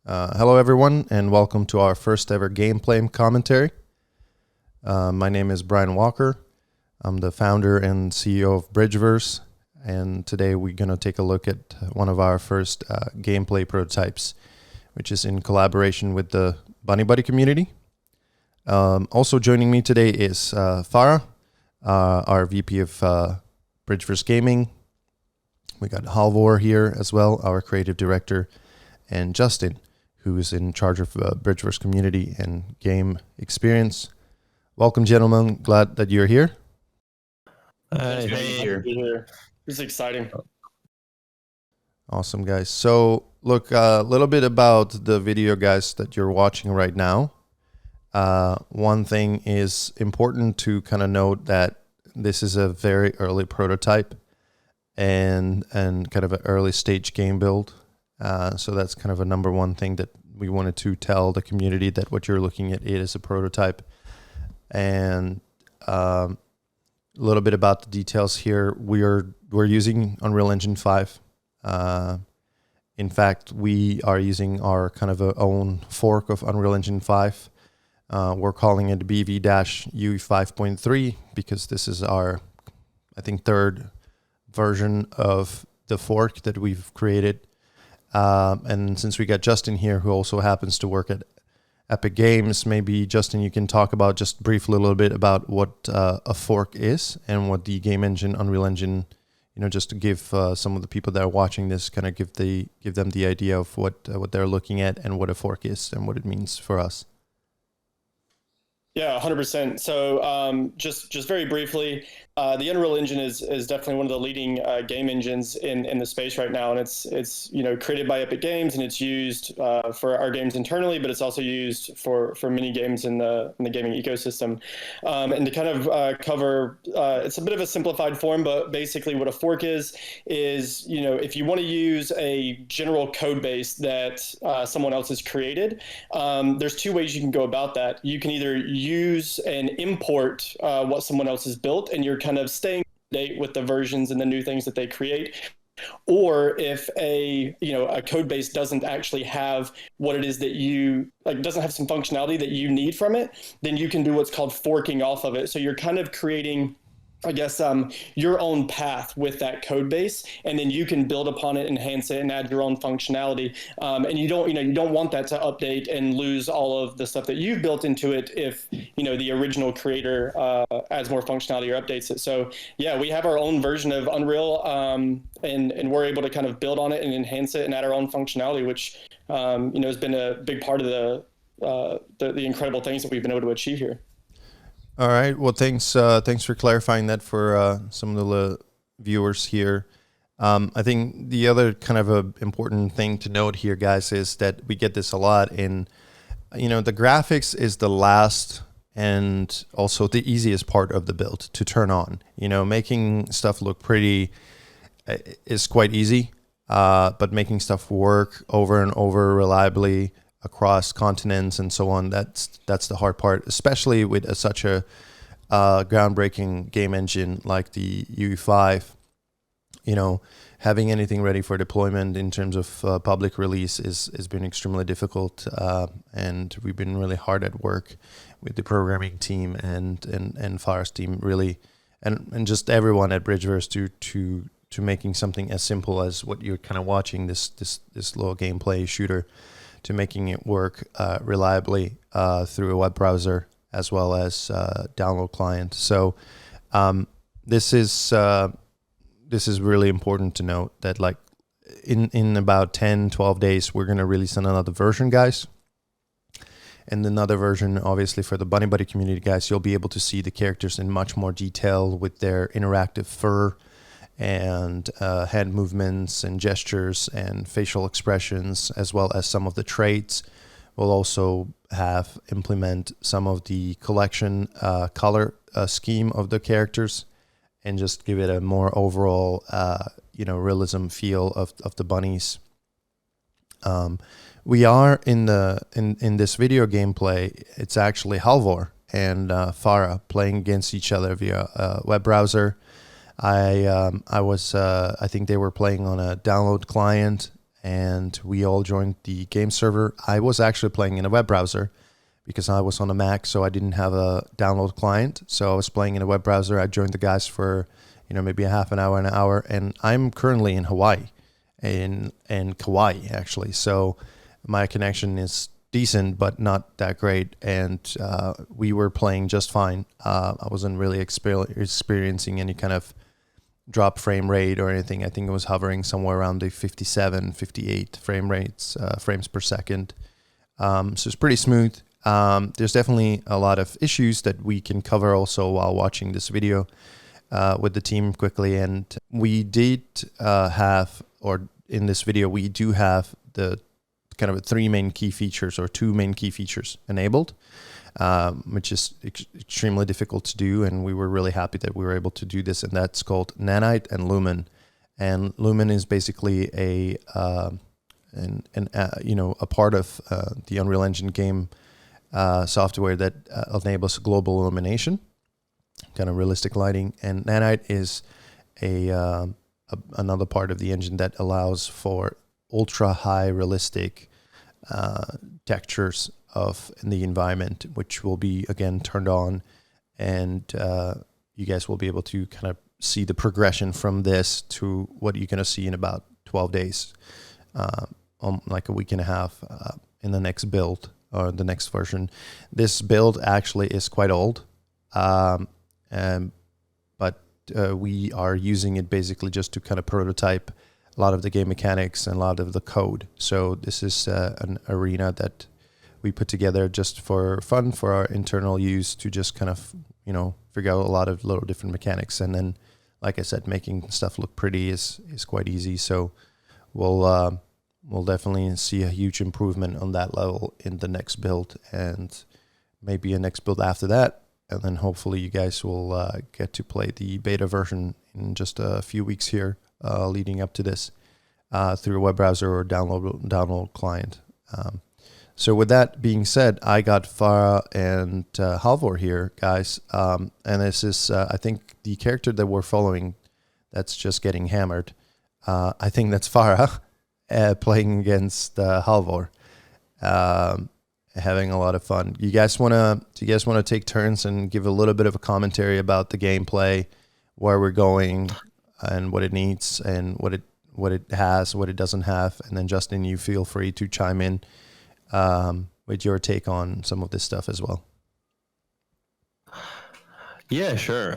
Hello, everyone, and welcome to our first ever gameplay commentary. My name is Brian Walker. I'm the founder and CEO of Bridgeverse, and today we're going to take a look at one of our first gameplay prototypes, which is in collaboration with the Bunny Buddy community. Also joining me today is Farah, our VP of Bridgeverse Gaming. We got Halvor here as well, our creative director, and Justin, who is in charge of Bridgeverse community and game experience. Welcome, gentlemen. Glad that you're here. It's good to be here. It's exciting. Awesome, guys. So, look, a little bit about the video, guys, that you're watching right now. One thing is important to kind of note that this is a very early prototype and kind of an early stage game build. So that's kind of a number one thing that we wanted to tell the community, that what you're looking at is a prototype. And a little bit about the details here. We're using Unreal Engine 5. In fact, we are using our kind of own fork of Unreal Engine 5. We're calling it BV-UE 5.3 because this is our, I think, third version of the fork that we've created. And since we got Justin here, who also happens to work at Epic Games, maybe Justin, you can talk about just briefly a little bit about what a fork is and what the game engine, Unreal Engine, just to give some of the people that are watching this, kind of give them the idea of what they're looking at and what a fork is and what it means for us. Yeah, 100%. So just very briefly, the Unreal Engine is definitely one of the leading game engines in the space right now, and it's created by Epic Games, and it's used for our games internally, but it's also used for many games in the gaming ecosystem. And to kind of cover, it's a bit of a simplified form, but basically what a fork is if you want to use a general code base that someone else has created, there's two ways you can go about that. You can either use and import what someone else has built, and you're kind of staying up to date with the versions and the new things that they create. Or if a code base doesn't actually have what it is that doesn't have some functionality that you need from it, then you can do what's called forking off of it. So you're kind of creating, I guess, your own path with that code base, and then you can build upon it, enhance it, and add your own functionality. And you don't want that to update and lose all of the stuff that you've built into it if the original creator adds more functionality or updates it. So yeah, we have our own version of Unreal, and we're able to kind of build on it and enhance it and add our own functionality, which has been a big part of the incredible things that we've been able to achieve here. All right. Well, thanks for clarifying that for some of the viewers here. I think the other kind of a important thing to note here, guys, is that we get this a lot in, the graphics is the last and also the easiest part of the build to turn on. Making stuff look pretty is quite easy, but making stuff work over and over reliably across continents and so on, that's the hard part, especially with such a groundbreaking game engine like the UE5. Having anything ready for deployment in terms of public release has been extremely difficult, and we've been really hard at work with the programming team and Farah's team, really, and just everyone at Bridgeverse to making something as simple as what you're kind of watching, this little gameplay shooter, to making it work reliably through a web browser as well as download client. So this is really important to note that, like, in about 10, 12 days, we're going to release another version, guys. And another version, obviously, for the Bunny Buddy community, guys, you'll be able to see the characters in much more detail with their interactive fur and hand movements and gestures and facial expressions, as well as some of the traits. We'll also implement some of the collection color scheme of the characters, and just give it a more overall realism feel of the bunnies. We are in this video gameplay. It's actually Halvor and Farah playing against each other via a web browser. I think they were playing on a download client, and we all joined the game server. I was actually playing in a web browser because I was on a Mac, so I didn't have a download client. So I was playing in a web browser. I joined the guys for, maybe a half an hour, and I'm currently in Hawaii, in Kauai actually. So my connection is decent, but not that great, and we were playing just fine. I wasn't really experiencing any kind of drop frame rate or anything. I think it was hovering somewhere around the 57, 58 frames per second. So it's pretty smooth. There's definitely a lot of issues that we can cover also while watching this video with the team quickly. And we did in this video, we do have the kind of two main key features enabled, which is extremely difficult to do. And we were really happy that we were able to do this. And that's called Nanite and Lumen. And Lumen is basically a part of the Unreal Engine game software that enables global illumination, kind of realistic lighting. And Nanite is another part of the engine that allows for ultra high realistic textures in the environment, which will be again turned on, and you guys will be able to kind of see the progression from this to what you're going to see in about 12 days, like a week and a half in the next build or the next version. This build actually is quite old, but we are using it basically just to kind of prototype a lot of the game mechanics and a lot of the code. So this is an arena that we put together just for fun, for our internal use, to just kind of, figure out a lot of little different mechanics. And then, like I said, making stuff look pretty is quite easy. So we'll definitely see a huge improvement on that level in the next build, and maybe a next build after that. And then hopefully you guys will get to play the beta version in just a few weeks here, leading up to this, through a web browser or download client. So with that being said, I got Farah and Halvor here, guys. And this is, I think, the character that we're following that's just getting hammered. I think that's Farah playing against Halvor, having a lot of fun. Do you guys want to take turns and give a little bit of a commentary about the gameplay, where we're going, and what it needs, and what it has, what it doesn't have? And then Justin, you feel free to chime in with your take on some of this stuff as well. Yeah, sure.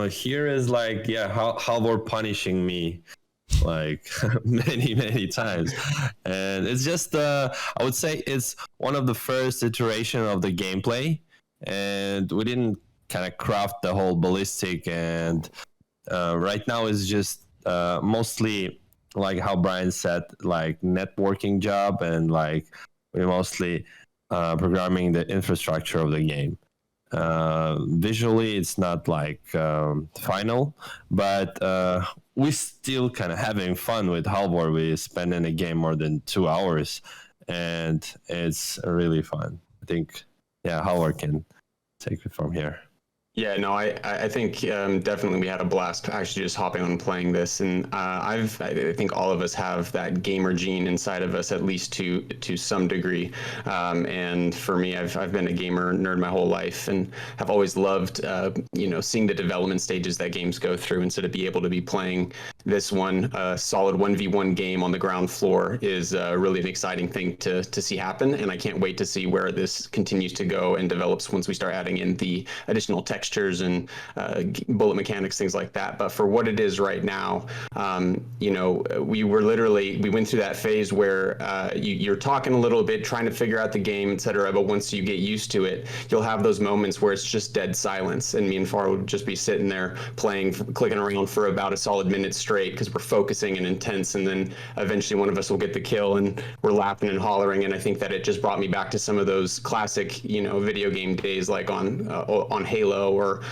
Here is Halvor punishing me like many times, and it's just I would say it's one of the first iteration of the gameplay, and we didn't kind of craft the whole ballistic, and right now it's just mostly, like how Brian said, like networking job, and like we're mostly programming the infrastructure of the game. Visually it's not like final, but we still kind of having fun with Halvor. We spend in a game more than 2 hours, and it's really fun. I think, Halvor can take it from here. Yeah, no, I think definitely we had a blast actually just hopping on and playing this, and I think all of us have that gamer gene inside of us, at least to some degree. And for me, I've been a gamer nerd my whole life, and have always loved seeing the development stages that games go through, and so to be able to be playing this one solid 1v1 game on the ground floor is really an exciting thing to see happen, and I can't wait to see where this continues to go and develops once we start adding in the additional textures and bullet mechanics, things like that. But for what it is right now, we went through that phase where you're talking a little bit, trying to figure out the game, etc. But once you get used to it, you'll have those moments where it's just dead silence, and me and Far would just be sitting there playing, clicking around for about a solid minute straight because we're focusing and intense, and then eventually one of us will get the kill, and we're laughing and hollering. And I think that it just brought me back to some of those classic, video game days, like on Halo, or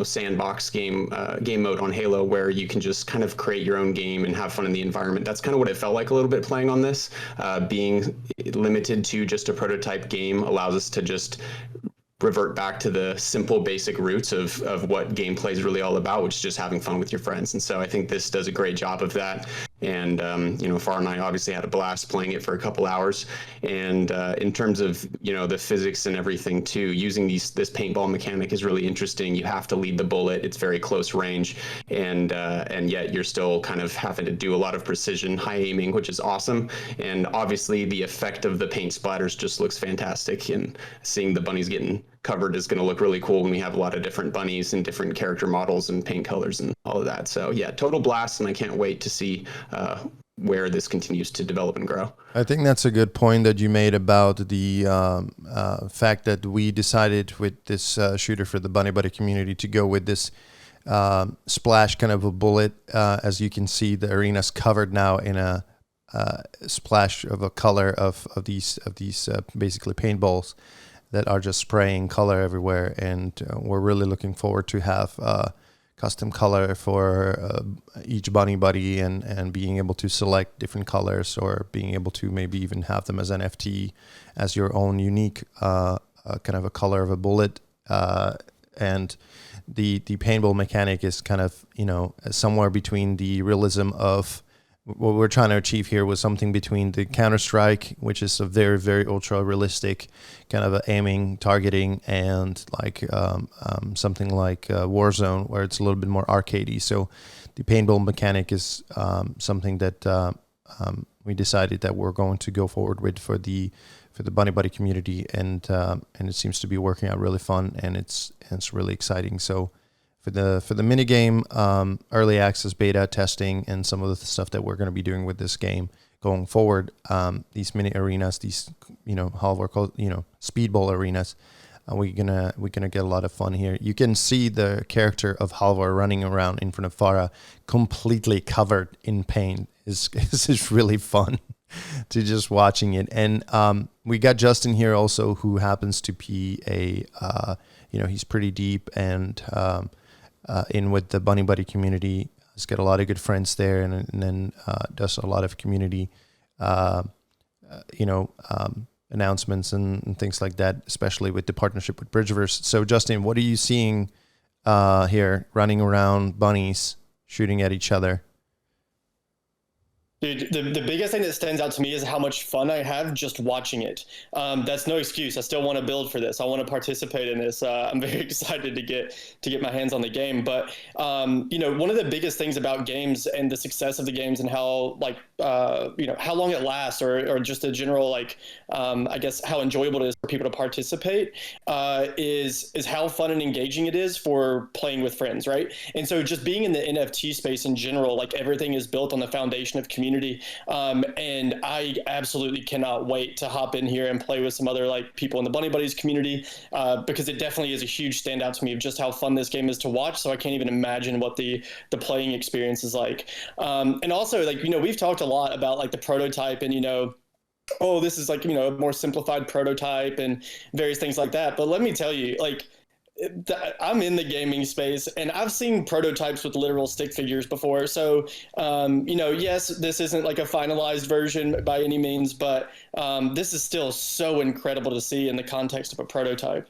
sandbox game mode on Halo, where you can just kind of create your own game and have fun in the environment. That's kind of what it felt like a little bit playing on this. Being limited to just a prototype game allows us to just revert back to the simple basic roots of what gameplay is really all about, which is just having fun with your friends. And so I think this does a great job of that. And Far and I obviously had a blast playing it for a couple hours. And in terms of the physics and everything too, using this paintball mechanic is really interesting. You have to lead the bullet; it's very close range, and yet you're still kind of having to do a lot of precision, high aiming, which is awesome. And obviously, the effect of the paint splatters just looks fantastic. And seeing the bunnies getting covered is going to look really cool when we have a lot of different bunnies and different character models and paint colors and all of that. So yeah, total blast, and I can't wait to see where this continues to develop and grow. I think that's a good point that you made about the fact that we decided with this shooter for the Bunny Buddy community to go with this splash kind of a bullet. As you can see, the arena's covered now in a splash of a color of these basically paintballs that are just spraying color everywhere, and we're really looking forward to have custom color for each Bunny Buddy and being able to select different colors, or being able to maybe even have them as NFT as your own unique kind of a color of a bullet. And the paintball mechanic is kind of, somewhere between the realism of what we're trying to achieve here was something between the Counter-Strike, which is a very, very ultra realistic kind of aiming, targeting, and like something like Warzone, where it's a little bit more arcadey. So the paintball mechanic is something that we decided that we're going to go forward with for the Bunny Buddy community, and it seems to be working out really fun, and it's really exciting. So for the mini game, early access, beta testing, and some of the stuff that we're going to be doing with this game going forward, these mini arenas, these Halvor, speedball arenas, we're gonna get a lot of fun here. You can see the character of Halvor running around in front of Farah, completely covered in paint. Is really fun to just watching it. And we got Justin here also, who happens to be he's pretty deep and in with the Bunny Buddy community. He's got a lot of good friends there, and then does a lot of community, announcements and things like that, especially with the partnership with Bridgeverse. So, Justin, what are you seeing here, running around bunnies, shooting at each other? Dude, the biggest thing that stands out to me is how much fun I have just watching it. That's no excuse. I still want to build for this. I want to participate in this. I'm very excited to get my hands on the game. But one of the biggest things about games and the success of the games and how how long it lasts, or just a general I guess how enjoyable it is for people to participate, is how fun and engaging it is for playing with friends, right? And so just being in the NFT space in general, everything is built on the foundation of community. And I absolutely cannot wait to hop in here and play with some other people in the Bunny Buddies community, because it definitely is a huge standout to me of just how fun this game is to watch. So I can't even imagine what the playing experience is like. And also, we've talked a lot about the prototype and, oh, this is a more simplified prototype and various things like that. But let me tell you, I'm in the gaming space, and I've seen prototypes with literal stick figures before. So, yes, this isn't a finalized version by any means, but this is still so incredible to see in the context of a prototype.